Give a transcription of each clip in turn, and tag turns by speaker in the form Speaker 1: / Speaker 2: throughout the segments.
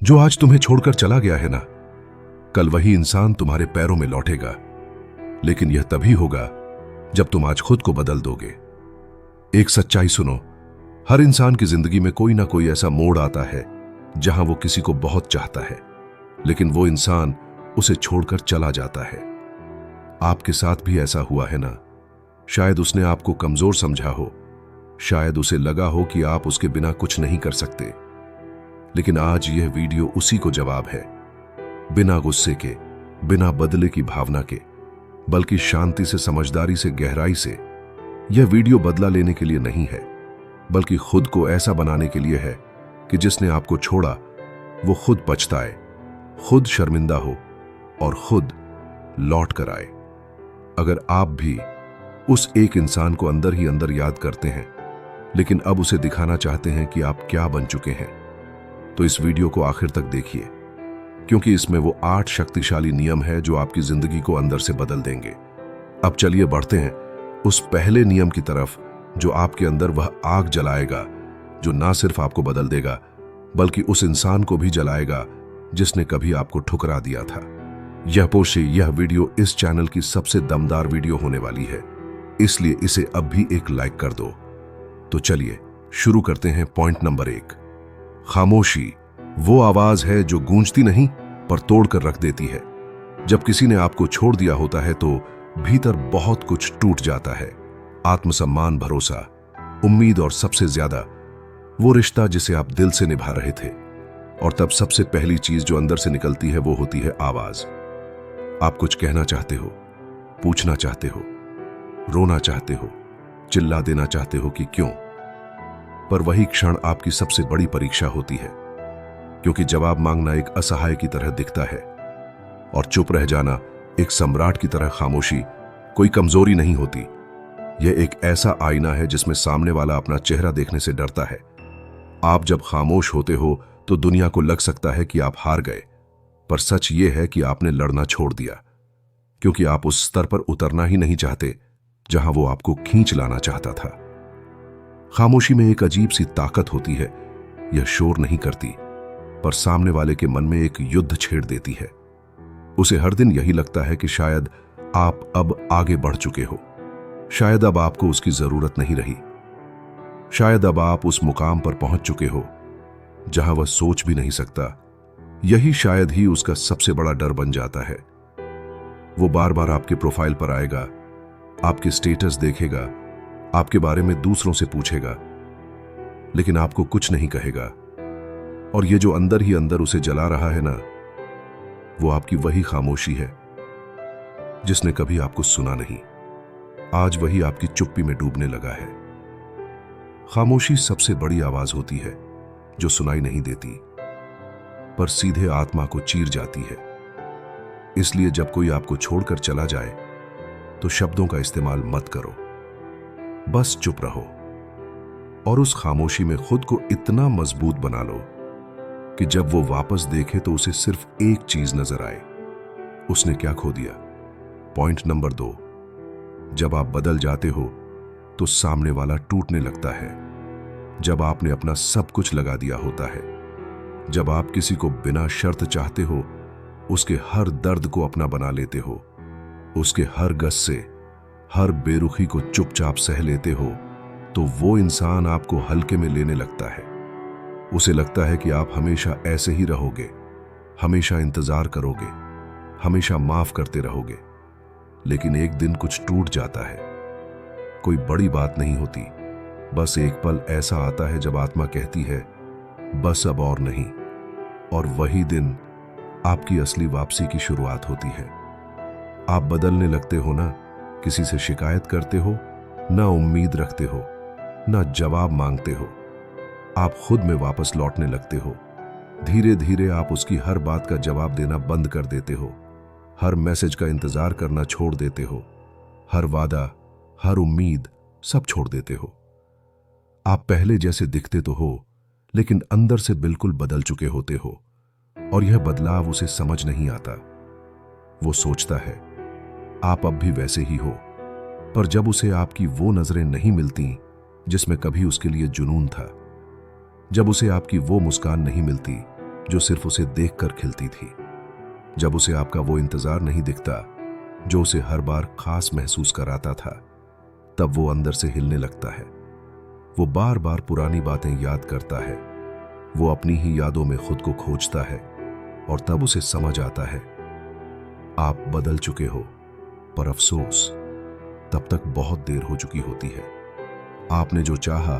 Speaker 1: जो आज तुम्हें छोड़कर चला गया है ना, कल वही इंसान तुम्हारे पैरों में लौटेगा, लेकिन यह तभी होगा जब तुम आज खुद को बदल दोगे। एक सच्चाई सुनो, हर इंसान की जिंदगी में कोई ना कोई ऐसा मोड़ आता है जहां वो किसी को बहुत चाहता है, लेकिन वो इंसान उसे छोड़कर चला जाता है। आपके साथ भी ऐसा हुआ है ना? शायद उसने आपको कमजोर समझा हो, शायद उसे लगा हो कि आप उसके बिना कुछ नहीं कर सकते। लेकिन आज यह वीडियो उसी को जवाब है। बिना गुस्से के, बिना बदले की भावना के, बल्कि शांति से, समझदारी से, गहराई से। यह वीडियो बदला लेने के लिए नहीं है, बल्कि खुद को ऐसा बनाने के लिए है कि जिसने आपको छोड़ा वो खुद पछताए, खुद शर्मिंदा हो और खुद लौट कर आए। अगर आप भी उस एक इंसान को अंदर ही अंदर याद करते हैं, लेकिन अब उसे दिखाना चाहते हैं कि आप क्या बन चुके हैं, तो इस वीडियो को आखिर तक देखिए, क्योंकि इसमें वो 8 शक्तिशाली नियम है जो आपकी जिंदगी को अंदर से बदल देंगे। अब चलिए बढ़ते हैं उस पहले नियम की तरफ, जो आपके अंदर वह आग जलाएगा जो ना सिर्फ आपको बदल देगा, बल्कि उस इंसान को भी जलाएगा जिसने कभी आपको ठुकरा दिया था। यह वीडियो इस चैनल की सबसे दमदार वीडियो होने वाली है, इसलिए इसे अब भी एक लाइक कर दो। तो चलिए शुरू करते हैं। पॉइंट नंबर 1, खामोशी वो आवाज है जो गूंजती नहीं पर तोड़कर रख देती है। जब किसी ने आपको छोड़ दिया होता है तो भीतर बहुत कुछ टूट जाता है। आत्मसम्मान, भरोसा, उम्मीद और सबसे ज्यादा वो रिश्ता जिसे आप दिल से निभा रहे थे। और तब सबसे पहली चीज जो अंदर से निकलती है वो होती है आवाज। आप कुछ कहना चाहते हो, पूछना चाहते हो, रोना चाहते हो, चिल्ला देना चाहते हो कि क्यों, पर वही क्षण आपकी सबसे बड़ी परीक्षा होती है, क्योंकि जवाब मांगना एक असहाय की तरह दिखता है और चुप रह जाना एक सम्राट की तरह। खामोशी कोई कमजोरी नहीं होती, यह एक ऐसा आईना है जिसमें सामने वाला अपना चेहरा देखने से डरता है। आप जब खामोश होते हो तो दुनिया को लग सकता है कि आप हार गए, पर सच ये है कि आपने लड़ना छोड़ दिया, क्योंकि आप उस स्तर पर उतरना ही नहीं चाहते जहां वो आपको खींच लाना चाहता था। खामोशी में एक अजीब सी ताकत होती है। यह शोर नहीं करती, पर सामने वाले के मन में एक युद्ध छेड़ देती है। उसे हर दिन यही लगता है कि शायद आप अब आगे बढ़ चुके हो, शायद अब आपको उसकी जरूरत नहीं रही, शायद अब आप उस मुकाम पर पहुंच चुके हो जहां वह सोच भी नहीं सकता। यही शायद ही उसका सबसे बड़ा डर बन जाता है। वो बार बार आपके प्रोफाइल पर आएगा, आपके स्टेटस देखेगा, आपके बारे में दूसरों से पूछेगा, लेकिन आपको कुछ नहीं कहेगा। और ये जो अंदर ही अंदर उसे जला रहा है ना, वो आपकी वही खामोशी है जिसने कभी आपको सुना नहीं। आज वही आपकी चुप्पी में डूबने लगा है। खामोशी सबसे बड़ी आवाज होती है जो सुनाई नहीं देती, पर सीधे आत्मा को चीर जाती है। इसलिए जब कोई आपको छोड़कर चला जाए तो शब्दों का इस्तेमाल मत करो, बस चुप रहो और उस खामोशी में खुद को इतना मजबूत बना लो कि जब वो वापस देखे तो उसे सिर्फ एक चीज नजर आए, उसने क्या खो दिया। पॉइंट नंबर 2, जब आप बदल जाते हो तो सामने वाला टूटने लगता है। जब आपने अपना सब कुछ लगा दिया होता है, जब आप किसी को बिना शर्त चाहते हो, उसके हर दर्द को अपना बना लेते हो, उसके हर गुस्से, हर बेरुखी को चुपचाप सह लेते हो, तो वो इंसान आपको हल्के में लेने लगता है। उसे लगता है कि आप हमेशा ऐसे ही रहोगे, हमेशा इंतजार करोगे, हमेशा माफ करते रहोगे। लेकिन एक दिन कुछ टूट जाता है। कोई बड़ी बात नहीं होती, बस एक पल ऐसा आता है जब आत्मा कहती है बस अब और नहीं। और वही दिन आपकी असली वापसी की शुरुआत होती है। आप बदलने लगते हो ना, किसी से शिकायत करते हो, ना उम्मीद रखते हो, ना जवाब मांगते हो। आप खुद में वापस लौटने लगते हो। धीरे धीरे आप उसकी हर बात का जवाब देना बंद कर देते हो, हर मैसेज का इंतजार करना छोड़ देते हो, हर वादा, हर उम्मीद सब छोड़ देते हो। आप पहले जैसे दिखते तो हो, लेकिन अंदर से बिल्कुल बदल चुके होते हो। और यह बदलाव उसे समझ नहीं आता। वो सोचता है आप अब भी वैसे ही हो, पर जब उसे आपकी वो नजरें नहीं मिलती जिसमें कभी उसके लिए जुनून था, जब उसे आपकी वो मुस्कान नहीं मिलती जो सिर्फ उसे देखकर खिलती थी। जब उसे आपका वो इंतजार नहीं दिखता जो उसे हर बार खास महसूस कराता था, तब वो अंदर से हिलने लगता है। वो बार बार पुरानी बातें याद करता है, वो अपनी ही यादों में खुद को खोजता है, और तब उसे समझ आता है आप बदल चुके हो, पर अफसोस तब तक बहुत देर हो चुकी होती है। आपने जो चाहा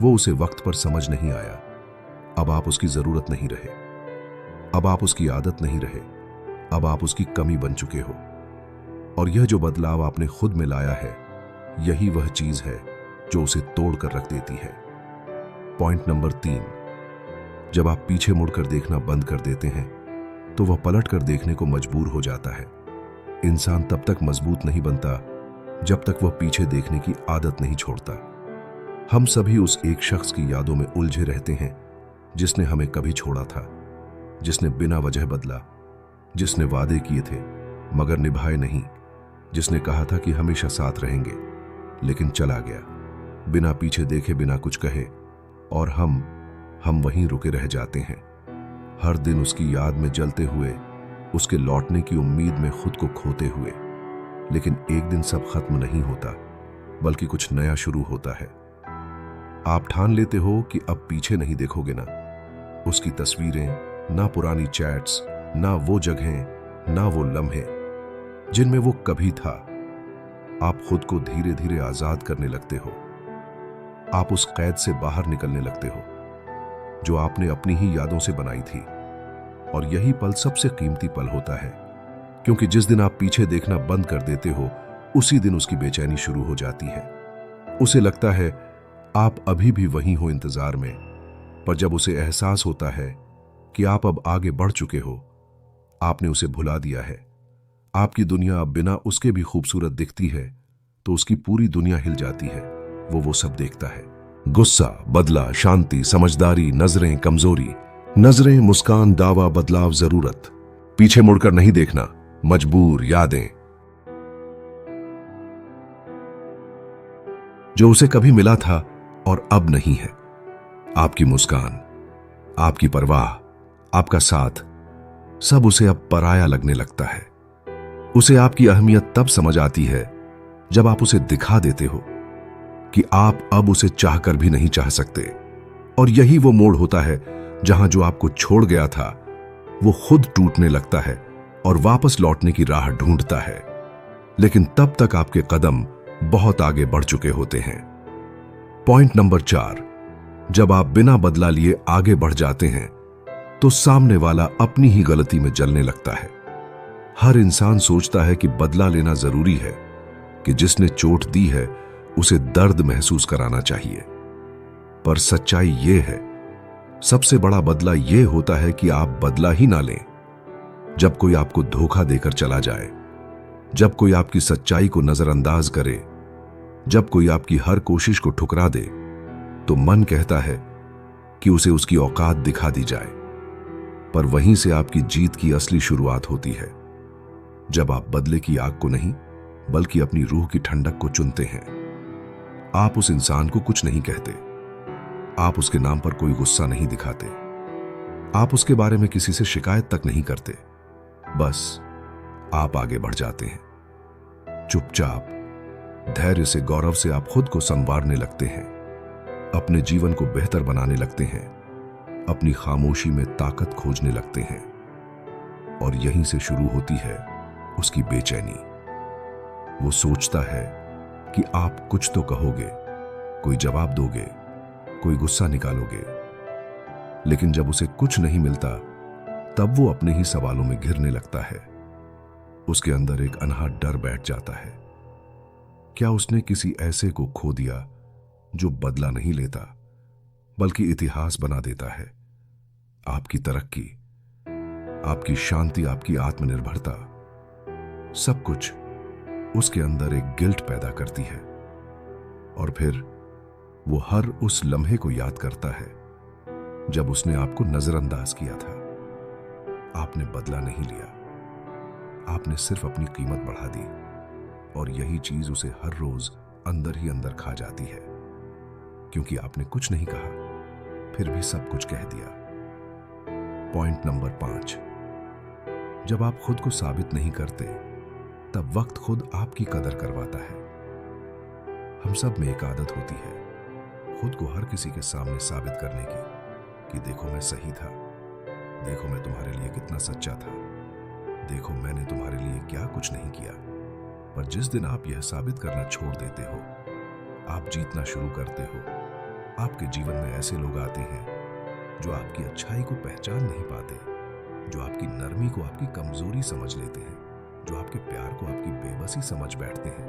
Speaker 1: वो उसे वक्त पर समझ नहीं आया। अब आप उसकी जरूरत नहीं रहे, अब आप उसकी आदत नहीं रहे, अब आप उसकी कमी बन चुके हो। और यह जो बदलाव आपने खुद में लाया है, यही वह चीज है जो उसे तोड़ कर रख देती है। पॉइंट नंबर 3, जब आप पीछे मुड़कर देखना बंद कर देते हैं तो वह पलट कर देखने को मजबूर हो जाता है। इंसान तब तक मजबूत नहीं बनता जब तक वह पीछे देखने की आदत नहीं छोड़ता। हम सभी उस एक शख्स की यादों में उलझे रहते हैं जिसने हमें कभी छोड़ा था, जिसने बिना वजह बदला, जिसने वादे किए थे मगर निभाए नहीं, जिसने कहा था कि हमेशा साथ रहेंगे लेकिन चला गया बिना पीछे देखे, बिना कुछ कहे, और हम वहीं रुके रह जाते हैं, हर दिन उसकी याद में जलते हुए, उसके लौटने की उम्मीद में खुद को खोते हुए। लेकिन एक दिन सब खत्म नहीं होता, बल्कि कुछ नया शुरू होता है। आप ठान लेते हो कि अब पीछे नहीं देखोगे ना उसकी तस्वीरें, ना पुरानी चैट्स, ना वो जगहें, ना वो लम्हे जिनमें वो कभी था। आप खुद को धीरे धीरे आजाद करने लगते हो। आप उस कैद से बाहर निकलने लगते हो जो आपने अपनी ही यादों से बनाई थी। और यही पल सबसे कीमती पल होता है, क्योंकि जिस दिन आप पीछे देखना बंद कर देते हो, उसी दिन उसकी बेचैनी शुरू हो जाती है। उसे लगता है आप अभी भी वहीं हो इंतजार में, पर जब उसे एहसास होता है कि आप अब आगे बढ़ चुके हो, आपने उसे भुला दिया है, आपकी दुनिया अब बिना उसके भी खूबसूरत दिखती है, तो उसकी पूरी दुनिया हिल जाती है। वो सब देखता है। गुस्सा, बदला, शांति, समझदारी, नजरें, कमजोरी, नजरें, मुस्कान, दावा, बदलाव, जरूरत, पीछे मुड़कर नहीं देखना, मजबूर, यादें जो उसे कभी मिला था और अब नहीं है। आपकी मुस्कान, आपकी परवाह, आपका साथ, सब उसे अब पराया लगने लगता है। उसे आपकी अहमियत तब समझ आती है जब आप उसे दिखा देते हो कि आप अब उसे चाहकर भी नहीं चाह सकते। और यही वो मोड़ होता है जहां जो आपको छोड़ गया था वो खुद टूटने लगता है और वापस लौटने की राह ढूंढता है। लेकिन तब तक आपके कदम बहुत आगे बढ़ चुके होते हैं। पॉइंट नंबर 4, जब आप बिना बदला लिए आगे बढ़ जाते हैं तो सामने वाला अपनी ही गलती में जलने लगता है। हर इंसान सोचता है कि बदला लेना जरूरी है, कि जिसने चोट दी है उसे दर्द महसूस कराना चाहिए। पर सच्चाई ये है, सबसे बड़ा बदला ये होता है कि आप बदला ही ना लें। जब कोई आपको धोखा देकर चला जाए, जब कोई आपकी सच्चाई को नजरअंदाज करे, जब कोई आपकी हर कोशिश को ठुकरा दे, तो मन कहता है कि उसे उसकी औकात दिखा दी जाए। पर वहीं से आपकी जीत की असली शुरुआत होती है, जब आप बदले की आग को नहीं बल्कि अपनी रूह की ठंडक को चुनते हैं। आप उस इंसान को कुछ नहीं कहते, आप उसके नाम पर कोई गुस्सा नहीं दिखाते, आप उसके बारे में किसी से शिकायत तक नहीं करते, बस आप आगे बढ़ जाते हैं। चुपचाप, धैर्य से, गौरव से आप खुद को संवारने लगते हैं, अपने जीवन को बेहतर बनाने लगते हैं, अपनी खामोशी में ताकत खोजने लगते हैं। और यहीं से शुरू होती है उसकी बेचैनी। वो सोचता है कि आप कुछ तो कहोगे, कोई जवाब दोगे, कोई गुस्सा निकालोगे। लेकिन जब उसे कुछ नहीं मिलता, तब वो अपने ही सवालों में घिरने लगता है। उसके अंदर एक अनहद डर बैठ जाता है। क्या उसने किसी ऐसे को खो दिया जो बदला नहीं लेता बल्कि इतिहास बना देता है? आपकी तरक्की, आपकी शांति, आपकी आत्मनिर्भरता, सब कुछ उसके अंदर एक गिल्ट पैदा करती है। और फिर वो हर उस लम्हे को याद करता है जब उसने आपको नजरअंदाज किया था। आपने बदला नहीं लिया, आपने सिर्फ अपनी कीमत बढ़ा दी। और यही चीज उसे हर रोज अंदर ही अंदर खा जाती है, क्योंकि आपने कुछ नहीं कहा, फिर भी सब कुछ कह दिया। पॉइंट नंबर 5, जब आप खुद को साबित नहीं करते तब वक्त खुद आपकी कदर करवाता है। हम सब में एक आदत होती है खुद को हर किसी के सामने साबित करने की कि देखो मैं सही था, देखो मैं तुम्हारे लिए कितना सच्चा था, देखो मैंने तुम्हारे लिए क्या कुछ नहीं किया। पर जिस दिन आप यह साबित करना छोड़ देते हो, आप जीतना शुरू करते हो, आपके जीवन में ऐसे लोग आते हैं जो आपकी अच्छाई को पहचान नहीं पाते, जो आपकी नरमी को आपकी कमजोरी समझ लेते हैं, जो आपके प्यार को आपकी बेबसी समझ बैठते हैं,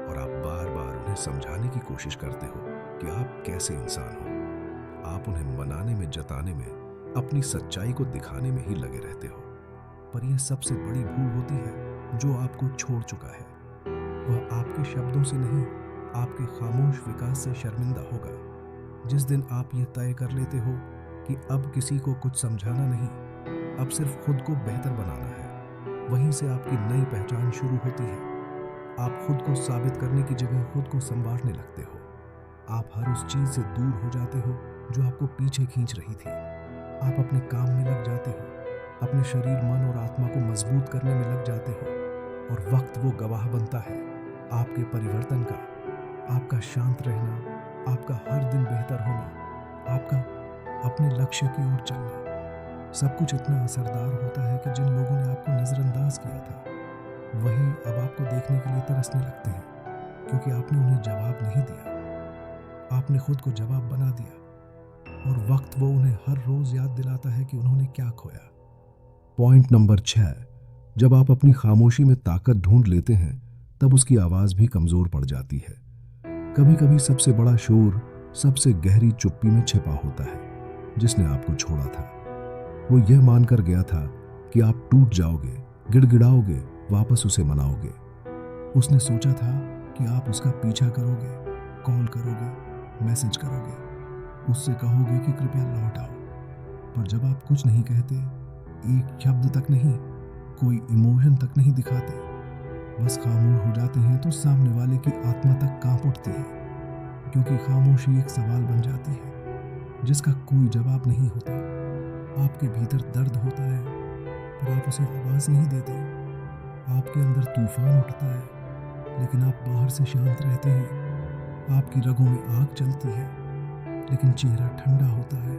Speaker 1: और आप बार बार उन्हें समझाने की कोशिश करते हो कि आप कैसे इंसान हो। आप उन्हें मनाने में, जताने में, अपनी सच्चाई को दिखाने में ही लगे रहते हो। पर यह सबसे बड़ी भूल होती है जो आपको छोड़ चुका है। वह आपके शब्दों से नहीं, आपके खामोश विकास से शर्मिंदा होगा। जिस दिन आप यह तय कर लेते हो कि अब किसी को कुछ समझाना नहीं, अब सिर्फ खुद को बेहतर बनाना है, वहीं से आपकी नई पहचान शुरू होती है। आप खुद को साबित करने की जगह खुद को संवारने लगते हो। आप हर उस चीज से दूर हो जाते हो जो आपको पीछे खींच रही थी। आप अपने काम में लग जाते हो, अपने शरीर, मन और आत्मा को मजबूत करने में लग जाते हो, और वक्त वो गवाह बनता है आपके परिवर्तन का, आपका शांत रहना, आपका हर दिन बेहतर होना, आपका अपने लक्ष्य की ओर चलना। सब कुछ इतना असरदार होता है कि जिन लोगों ने आपको नजरअंदाज किया था वही अब आपको देखने के लिए तरसने लगते हैं, क्योंकि आपने उन्हें जवाब नहीं दिया, आपने खुद को जवाब बना दिया। और वक्त वो उन्हें हर रोज याद दिलाता है कि उन्होंने क्या खोया। पॉइंट नंबर 6, जब आप अपनी खामोशी में ताकत ढूंढ लेते हैं तब उसकी आवाज भी कमजोर पड़ जाती है। कभी कभी सबसे बड़ा शोर सबसे गहरी चुप्पी में छिपा होता है। जिसने आपको छोड़ा था वो यह मानकर गया था कि आप टूट जाओगे, गिड़गिड़ाओगे, वापस उसे मनाओगे। उसने सोचा था कि आप उसका पीछा करोगे, कॉल करोगे, मैसेज करोगे, उससे कहोगे कि कृपया लौट आओ। पर जब आप कुछ नहीं कहते, एक शब्द तक नहीं, कोई इमोशन तक नहीं दिखाते, बस खामोश हो जाते हैं, तो सामने वाले की आत्मा तक कांप उठती है, क्योंकि खामोशी एक सवाल बन जाती है जिसका कोई जवाब नहीं होता। आपके भीतर दर्द होता है पर आप उसे आवाज नहीं देते। आपके अंदर तूफान उठता है लेकिन आप बाहर से शांत रहते हैं। आपकी रगों में आग चलती है लेकिन चेहरा ठंडा होता है।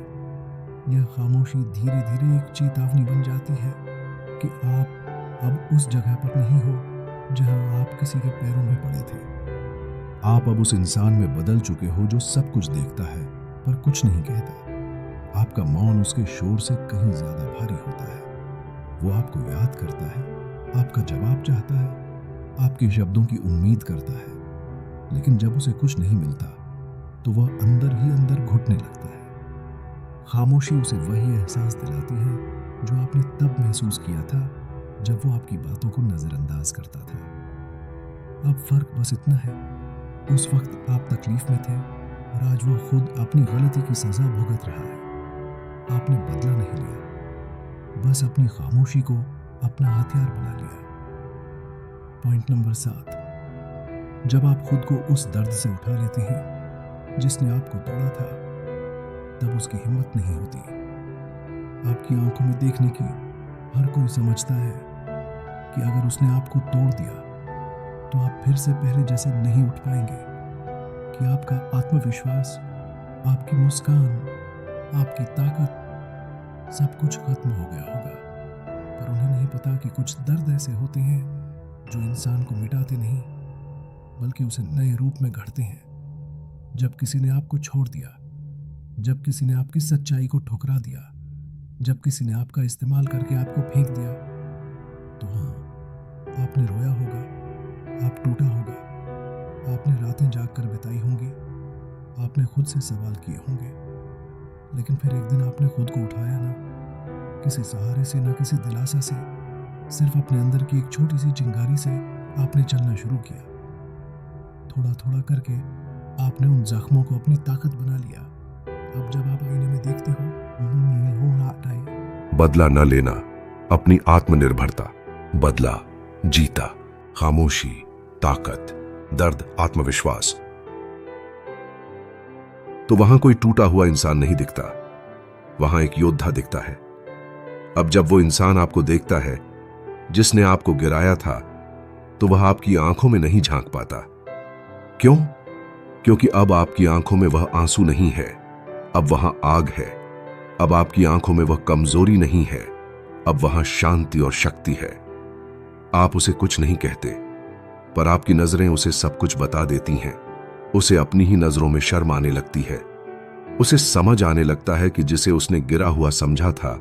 Speaker 1: यह खामोशी धीरे धीरे एक चेतावनी बन जाती है कि आप अब उस जगह पर नहीं हो जहां आप किसी के पैरों में पड़े थे। आप अब उस इंसान में बदल चुके हो जो सब कुछ देखता है पर कुछ नहीं कहता। आपका मौन उसके शोर से कहीं ज्यादा भारी होता है। वो आपको याद करता है, आपका जवाब चाहता है, आपके शब्दों की उम्मीद करता है, लेकिन जब उसे कुछ नहीं मिलता तो वह अंदर ही अंदर घुटने लगता है। खामोशी उसे वही एहसास दिलाती है जो आपने तब महसूस किया था जब वो आपकी बातों को नजरअंदाज करता था। अब फर्क बस इतना है, उस वक्त आप तकलीफ में थे और आज वो खुद अपनी गलती की सजा भुगत रहा है। आपने बदला नहीं लिया, बस अपनी खामोशी को अपना हथियार बना लिया। पॉइंट नंबर 7, जब आप खुद को उस दर्द से उठा लेते हैं जिसने आपको तोड़ा था, तब उसकी हिम्मत नहीं होती। आपकी आंखों में देखने की हर कोई समझता है कि अगर उसने आपको तोड़ दिया तो आप फिर से पहले जैसे नहीं उठ पाएंगे, कि आपका आत्मविश्वास, आपकी मुस्कान, आपकी ताकत, सब कुछ खत्म हो गया होगा। पर उन्हें नहीं पता कि कुछ दर्द ऐसे होते हैं जो इंसान को मिटाते नहीं बल्कि उसे नए रूप में गढ़ते हैं। जब किसी ने आपको छोड़ दिया, जब किसी ने आपकी सच्चाई को ठुकरा दिया, जब किसी ने आपका इस्तेमाल करके आपको फेंक दिया, तो हाँ, आपने रोया होगा, आप टूटा होगा, आपने रातें जाग कर बिताई होंगी, आपने खुद से सवाल किए होंगे, लेकिन फिर एक दिन आपने खुद को उठाया ना, किसी सहारे से, ना किसी दिलासा से, सिर्फ अपने अंदर की एक छोटी सी चिंगारी से आपने चलना शुरू किया। थोड़ा थोड़ा करके आपने उन जख्मों को अपनी ताकत बना लिया। अब जब आप आईने में देखते हो, बदला न लेना, अपनी आत्मनिर्भरता, बदला, जीता, खामोशी, ताकत, दर्द, आत्मविश्वास, तो वहां कोई टूटा हुआ इंसान नहीं दिखता, वहां एक योद्धा दिखता है। अब जब वो इंसान आपको देखता है जिसने आपको गिराया था, तो वह आपकी आंखों में नहीं झांक पाता। क्यों? क्योंकि अब आपकी आंखों में वह आंसू नहीं है, अब वहां आग है। अब आपकी आंखों में वह कमजोरी नहीं है, अब वहां शांति और शक्ति है। आप उसे कुछ नहीं कहते, पर आपकी नजरें उसे सब कुछ बता देती हैं। उसे अपनी ही नजरों में शर्म आने लगती है। उसे समझ आने लगता है कि जिसे उसने गिरा हुआ समझा था,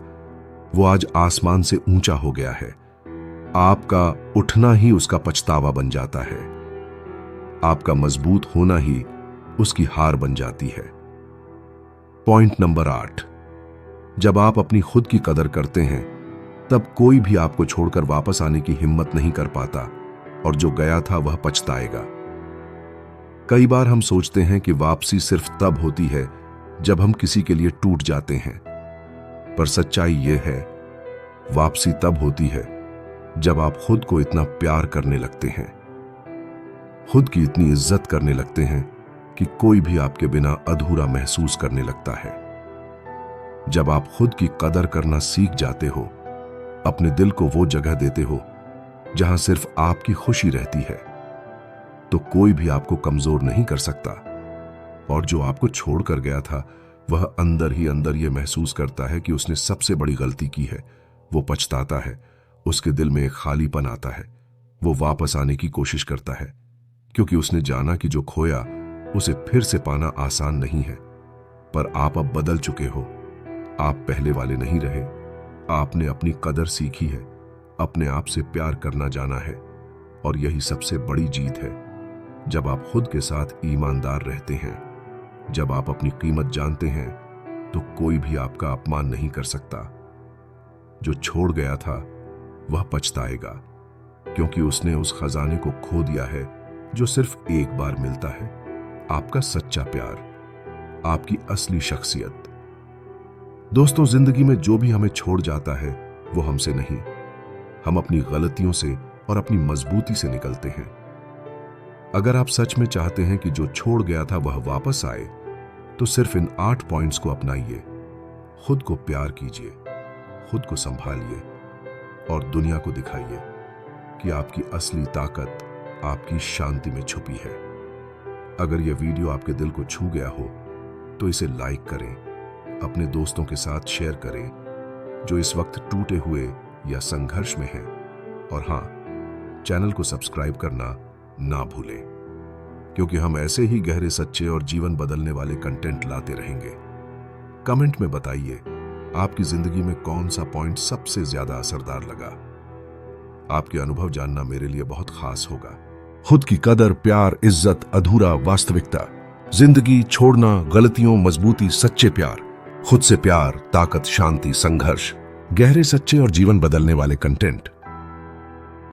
Speaker 1: वो आज आसमान से ऊंचा हो गया है। आपका उठना ही उसका पछतावा बन जाता है। आपका मजबूत होना ही उसकी हार बन जाती है। पॉइंट नंबर 8, जब आप अपनी खुद की कदर करते हैं, तब कोई भी आपको छोड़कर वापस आने की हिम्मत नहीं कर पाता, और जो गया था वह पछताएगा। कई बार हम सोचते हैं कि वापसी सिर्फ तब होती है जब हम किसी के लिए टूट जाते हैं, पर सच्चाई यह है, वापसी तब होती है जब आप खुद को इतना प्यार करने लगते हैं, खुद की इतनी इज्जत करने लगते हैं कि कोई भी आपके बिना अधूरा महसूस करने लगता है। जब आप खुद की कदर करना सीख जाते हो, अपने दिल को वो जगह देते हो जहां सिर्फ आपकी खुशी रहती है, तो कोई भी आपको कमजोर नहीं कर सकता। और जो आपको छोड़कर गया था, वह अंदर ही अंदर यह महसूस करता है कि उसने सबसे बड़ी गलती की है। वो पछताता है, उसके दिल में एक खालीपन आता है। वो वापस आने की कोशिश करता है, क्योंकि उसने जाना कि जो खोया उसे फिर से पाना आसान नहीं है। पर आप अब बदल चुके हो। आप पहले वाले नहीं रहे। आपने अपनी कदर सीखी है, अपने आप से प्यार करना जाना है, और यही सबसे बड़ी जीत है। जब आप खुद के साथ ईमानदार रहते हैं, जब आप अपनी कीमत जानते हैं, तो कोई भी आपका अपमान नहीं कर सकता। जो छोड़ गया था वह पछताएगा, क्योंकि उसने उस खजाने को खो दिया है जो सिर्फ एक बार मिलता है। आपका सच्चा प्यार, आपकी असली शख्सियत। दोस्तों, जिंदगी में जो भी हमें छोड़ जाता है वो हमसे नहीं, हम अपनी गलतियों से और अपनी मजबूती से निकलते हैं। अगर आप सच में चाहते हैं कि जो छोड़ गया था वह वापस आए, तो सिर्फ इन 8 पॉइंट्स को अपनाइए। खुद को प्यार कीजिए, खुद को संभालिए, और दुनिया को दिखाइए कि आपकी असली ताकत आपकी शांति में छुपी है। अगर यह वीडियो आपके दिल को छू गया हो, तो इसे लाइक करें, अपने दोस्तों के साथ शेयर करें जो इस वक्त टूटे हुए या संघर्ष में हैं। और हां, चैनल को सब्सक्राइब करना ना भूलें, क्योंकि हम ऐसे ही गहरे, सच्चे और जीवन बदलने वाले कंटेंट लाते रहेंगे। कमेंट में बताइए आपकी जिंदगी में कौन सा पॉइंट सबसे ज्यादा असरदार लगा। आपके अनुभव जानना मेरे लिए बहुत खास होगा। खुद की कदर, प्यार, इज्जत, अधूरा, वास्तविकता, जिंदगी छोड़ना, गलतियों, मजबूती, सच्चे प्यार, खुद से प्यार, ताकत, शांति, संघर्ष, गहरे, सच्चे और जीवन बदलने वाले कंटेंट।